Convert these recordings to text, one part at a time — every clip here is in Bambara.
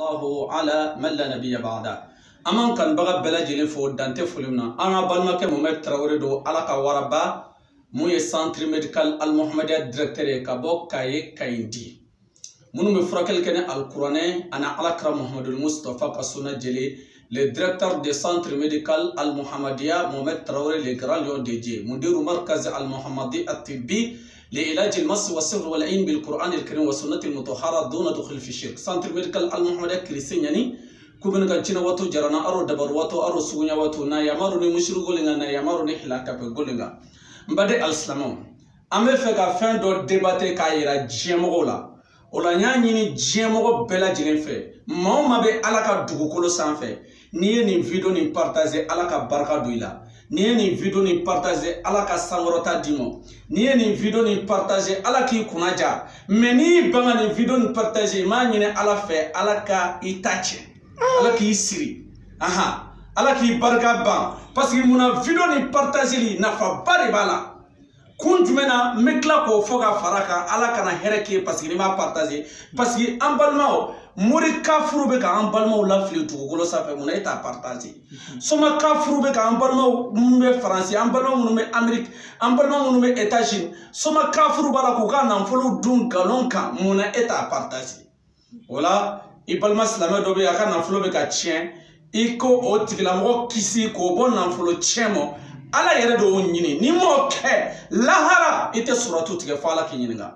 الله على من لا نبي بعده أمان كان بغا بلا جيلي فو دانتي فولمنا أنا بالماك محمد تراوري دو على كواربا موي سانتر ميديكال المحمدية ديريكتوري كابو كاي كايندي منو مفرقل كان القرآن أنا على كرام محمد المصطفى كسونا جيلي le directeur du centre médical al-Muhammadiyya Mohamed Traoré le grand lion dédié مدير مركز المحمدي الطبي لعلاج المس والسحر والعين بالقرآن الكريم والسنة المطهرة دون دخول في الشرك centre médical المحمدية كريسين يعني كوبن كاتشينا واتو جرانا أرو دبر واتو أرو سونيا واتو نا يامارو ني مشرو غولينغا نا يامارو ني حلاكا بغولينغا مبادئ الإسلام أمي فكا فين دو ديباتي كايرا جيموغولا ola nya nyini djemoko bela jiren fe mawma be alaka dugukolo sanfɛ ni ye nin video ni partager alaka baraka do ila ni ye nin video ni partager alaka sangorota dimo ni ye nin video ni partager alaki kunaja mais ni banga ni video ni partager ma nyine ala fe alaka itache alaki siri aha alaki baraka ban parce que muna video ni partager li nafa bari bala kunjumena mekla ko foga faraka ala kana hereke parce que ni ma partager parce que en balmao muri kafuru be ka en balmao la fili to golo sa fe mona eta partager soma kafuru be ka en balmao mbe français en balmao mbe amérique en balmao mbe états-unis soma kafuru bala ko ka nan folo dun galonka mona eta partager wala ibalma islamé do be aka nan folo be ka tien iko o tigla mo kisi ko bon nan folo tiemo ala yere do nyini ni mo ke lahara ite suratu tige fala ki nyinga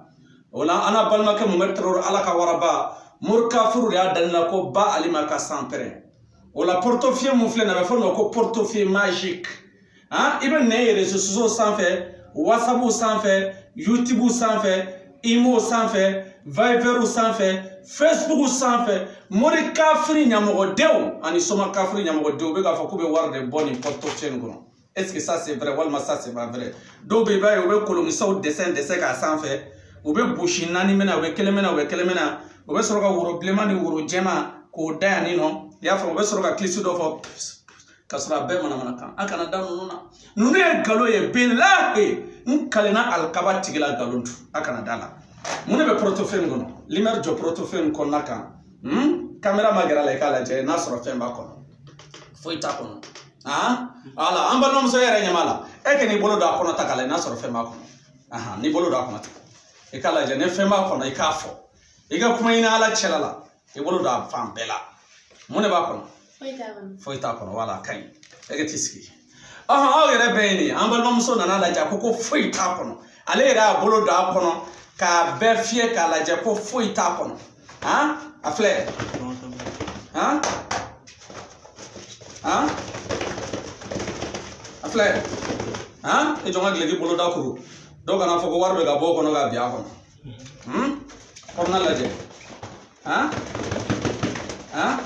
wala ana balma ke mo metro ala ka waraba mur kafuru ya danna ko ba alima ka sampere wala portofie mo fle na be fono ko portofie magique hein ibe ne réseaux sociaux sans fait WhatsApp sans fait YouTube sans fait Imo sans fait Viber sans fait Facebook sans fait mori kafri nyamo dew ani soma kafri nyamo dew be ga fa ko be warde boni portofie ngono. Est-ce que ça c'est vrai? Walma ça c'est pas vrai. Donc il va y avoir coloniser au dessin à sans fait. Ou bien boucher nani mena ou bien kelemena ou bien kelemena. Ou bien sur le wuro blema ni wuro jema ko dani no. Ya fa ou bien sur le cliché do fo. Kasura be mana mana kan. Akana da nuna. Nuna galo ye bela e. Nkalena alkaba tigila galuntu. Akana dala. Mune be protofene gono. Limer jo protofene konaka. Camera magara la kala je na soro femba kono. Foi ta kono. Ah, ala amba no so yere nyamala e ke ni bolo da kono takale na soro fema kono aha ni bolo da kono e kala je ne fema kono e kafo e ga kuma ina ala chelala e bolo da fam bela mune ba kono foi ta kono wala kai e ga tiski aha o yere beni amba no so na la ja ko foi ta kono ale ra bolo da kono ka be fie ka la ja ko foi ta kono ha afle ha ha afle hein e jonga glegi bolo da kuru do kana foko warbe ga boko no ga biya kono korna laje hein hein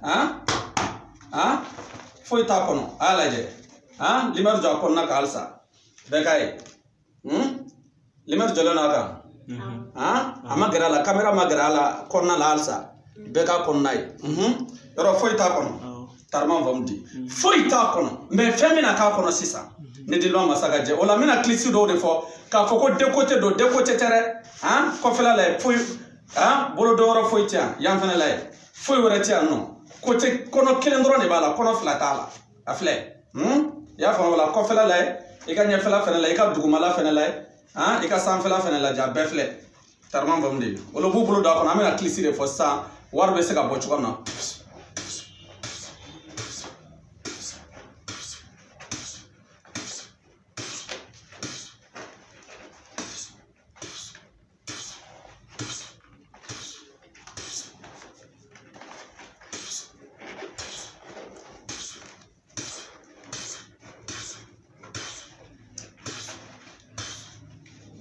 hein hein foi ta kono alaje hein limar jo konna ka alsa be kai limar jolo na ka hein amagara la camera magara la konna la alsa be ka konnai yoro foi ta kono tarman vamdi foi ta kono mais femina ka kono sisa ne di lo masaga je ola mina clisi do de fo ka foko de côté tere hein ko fela la foi hein bolo do ro foi tia yam fena la foi wora tia no côté kono kelendro ne bala kono flatala afle ya fa wala ko fela la e ka nya fela fena la e ka dugumala fena la hein e ka sam fela fena la ja befle tarman vamdi olo bu bolo do kono amina clisi de fo sa warbe se ka bo chukam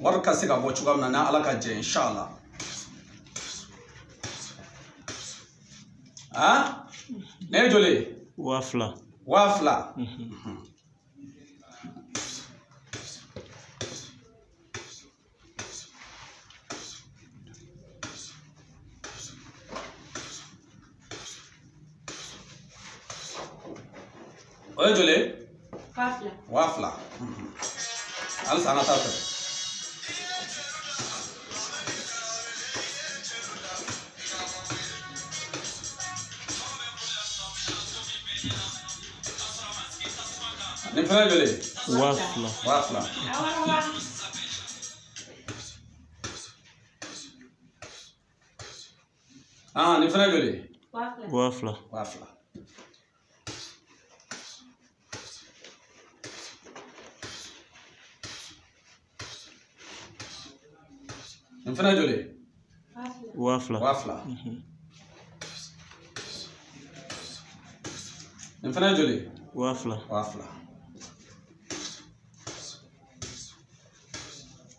warka se ka bo chukam na ala ka je inshallah ah ne jole wafla oye jole wafla al sana ta fana joli wafla wafla ni fana joli wafla wafla ni fana joli wafla wafla ni fana joli wafla wafla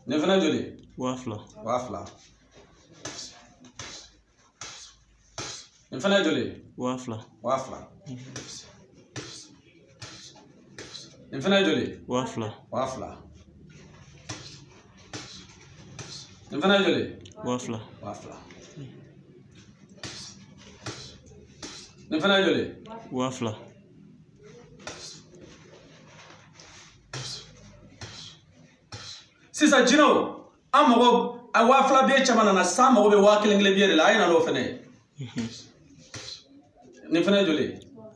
ni fana joli wafla wafla ni fana joli wafla wafla ni fana joli wafla wafla ni fana joli wafla wafla ni fana joli wafla sisan jinaw an mɔgɔ a wafla bɛ caman na san mɔgɔ bɛ 1000 biyɛ de la a ye na n'o fɛnɛ ni fɛnɛ joli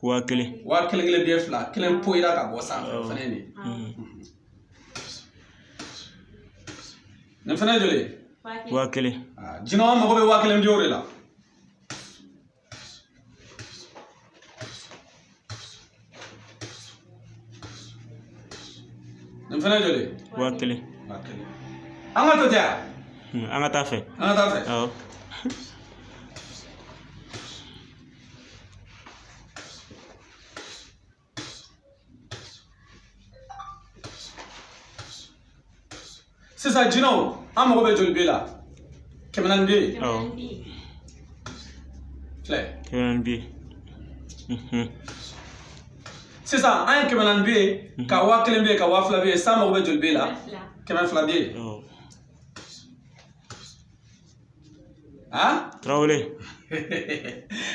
1000 1000 biyɛ fila kelen poyira ka bɔ sanfɛ fɛnɛ ni fɛnɛ joli 1000 jinaw an mɔgɔ bɛ 1000 biyɛ de la ni fɛnɛ joli 1000 an ka to tɛ an ka taa fɛ an ka taa fɛ awɔ sisan jinaw an mɔgɔ bɛ joli bɛ la 400 biyɛ awɔ filɛ 400 biyɛ sisan an ye 400 biyɛ ka 1000 biyɛ ka 2000 biyɛ san mɔgɔ bɛ joli bɛ la 200 biyɛ Traoré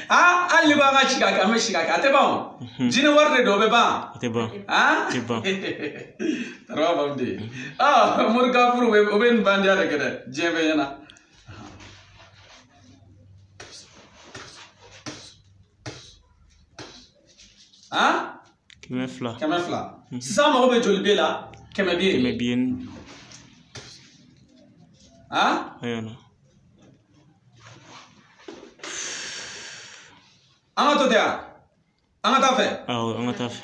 hali ni ko an ka si ka kɛ an bɛ si ka kɛ a tɛ ban o jinɛ wari de don o bɛ ban a tɛ ban tɛ ban taraba faamu de morika furu o bɛ nin bandiya de kɛ dɛ diɲɛ bɛɛ ɲɛna kɛmɛ fila sisan mago bɛ joli bɛ la 100 biyɛ ayana an ka to tɛ an ka taa fɛ awɔ an ka taa fɛ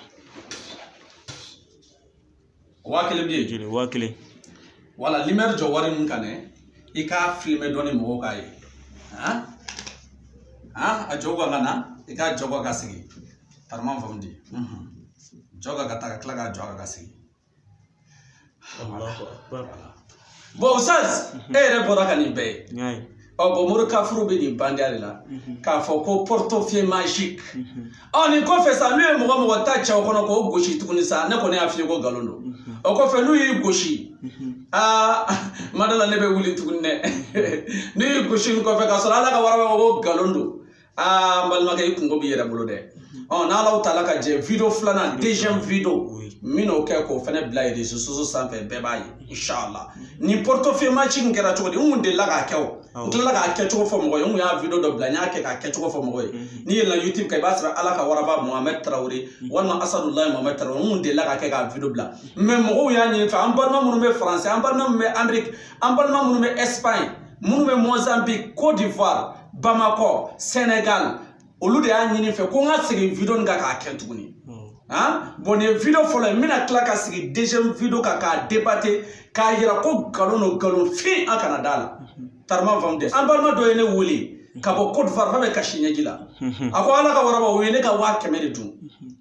1000 biyɛ joli 1000 wala limɛri jɔ wari min kan dɛ i k'a filmé dɔɔni mɔgɔw k'a ye a jɔ ka na i k'a jɔ ka sigi tarama faamu di jɔ ka taa ka tila k'a jɔ ka sigi bon Oustaz e yɛrɛ bɔra ka nin bɛɛ ye bon morika furu bɛ nin bandiya de la k'a fɔ ko portefeuille magique nin kɔfɛ sa n'u ye mɔgɔ mɔgɔ ta cɛw kɔnɔ k'o gosi tuguni sa ne kɔni y'a f'i ye ko nkalon don o kɔfɛ n'u y'i gosi madala ne bɛ wuli tuguni dɛ n'u y'i gosi nin kɔfɛ k'a sɔrɔ ala ka wara b'a fɔ ko nkalon don n balimakɛ i kungo b'i yɛrɛ bolo dɛ n'Alaw taala ka jɛ video filanan deuxième video min n'o kɛ k'o fɛnɛ bila réseaux sociaux sanfɛ bɛɛ b'a ye inchallah ni portefeuille magique kɛra cogo di n kun delila k'a kɛ o n tilala k'a kɛcogo fɔ mɔgɔ ye n kun y'a video dɔ bila n y'a kɛ k'a kɛcogo fɔ mɔgɔ ye n'i yɛlɛnna YouTube kan i b'a sɔrɔ ala ka waraba Mohamed Traoré walima Asadullahi Mohamed Traoré n kun delila k'a kɛ k'a video bila mais mɔgɔw y'a ɲini fɛ an balima minnu bɛ France an balima minnu bɛ Amérique an balima minnu bɛ Espagne minnu bɛ Mozambique Côte d'Ivoire Bamako Sénégal olu de y'a ɲini fɛ ko n ka segin video nin kan k'a kɛ tuguni bon nin ye video fɔlɔ ye n bɛna tila ka sigi deuxième video kan k'a débatté k'a yira ko nkalon don nkalon fin an kana da la tarama faamu de an balima dɔ ye ne wele ka bɔ Côte d'Ivoire fa bɛ kasi ɲɛji la a ko ala ka waraba o ye ne ka 500 de dun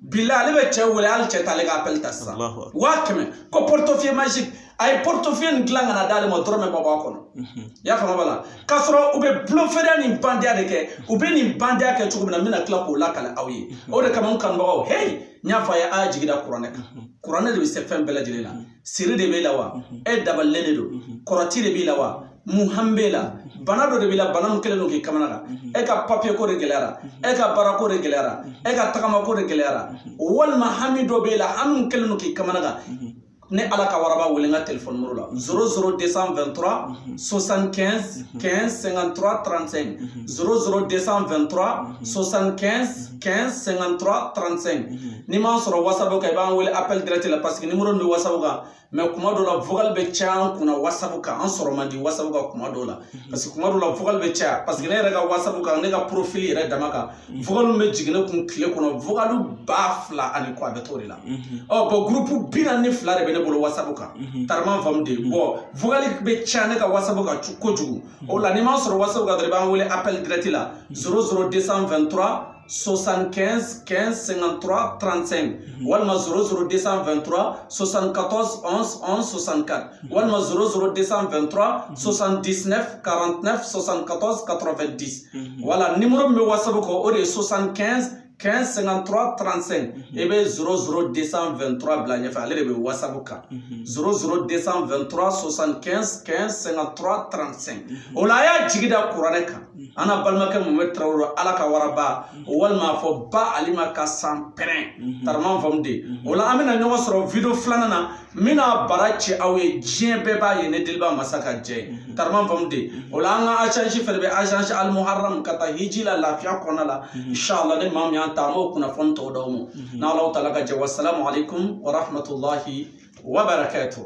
bila ale bɛ cɛ wele hali cɛ t'ale ka appel ta sisan 500 ko portefeuille magique a ye portefeuille nin dilan ka na d'ale ma dɔrɔmɛ ma bɔ a kɔnɔ i y'a faamu bala k'a sɔrɔ u bɛ bulonfeere nin bandiya de kɛ u bɛ nin bandiya kɛ cogo min na n bɛna tila k'o lakale aw ye o de kama n kanubagaw hey n y'a fɔ a ye a jigida kuranɛ kan kuranɛ de bɛ se fɛn bɛɛ lajɛlen na siri de b'e la wa e dabalilen de don kɔrɔti de b'i la wa mun hami b'e la bana dɔ de b'i la bana min kɛlen don k'i kamana kan e ka papiye ko de gɛlɛyara e ka baara ko de gɛlɛyara e ka tagama ko de gɛlɛyara walima hami dɔ b'e la hami min kɛlen don k'i kamana kan ne ala ka waraba wele nga téléphone numéro la 00223 75 15 53 35 00223 75 15 53 35 ni ma sɔrɔ WhatsApp ka i b'an wele appel direct la parce que numéro min bɛ WhatsApp kan mais kuma dɔ la vocal bɛ caya an kunna WhatsApp kan an sɔrɔ man di WhatsApp kan kuma dɔ la parce que kuma dɔ la vocal bɛ caya parce que ne yɛrɛ ka WhatsApp kan ne ka profil yɛrɛ dama kan vocal bɛ jigin ne kun tile kɔnɔ vocal 2000 ani kɔ a bɛ t'o de la bon groupe 42 de bɛ ne bolo WhatsApp kan tarama faamu de bon vocal bɛ caya ne ka WhatsApp kan kojugu o la ni ma sɔrɔ WhatsApp kan dɔrɔn i b'an wele appel direct la 00223 75 15 53 35 walima 00223 74 11 11 64 walima 00223 79 49 74 90 voilà numéro min bɛ WhatsApp kan o de ye 75 15 53 35 et bien 00223 bila ɲɛfɛ ale de bɛ WhatsApp kan 00223 75 15 53 35 o la a y'a jigi da kuranɛ kan an n'a balimakɛ Mohamed Traoré ala ka waraba walima a fɔ ba Alima ka san pɛrɛn tarama faamu de o la an bɛna ɲɔgɔn sɔrɔ video filanan na n bɛna bara ci aw ye diɲɛ bɛɛ b'a ye ne Deliba Masa ka jɛ ye tarama faamu de o la an ka agence fɛnɛ bɛ agence Al Muharram ka taa hiji la lafiya kɔnɔna la inshallah ne maa min y'an ta an b'o kunnafoni tɔw d'aw ma n'Ala taala ka jɛ wassalamu alaikum wa rahmatullahi wa barakatuh.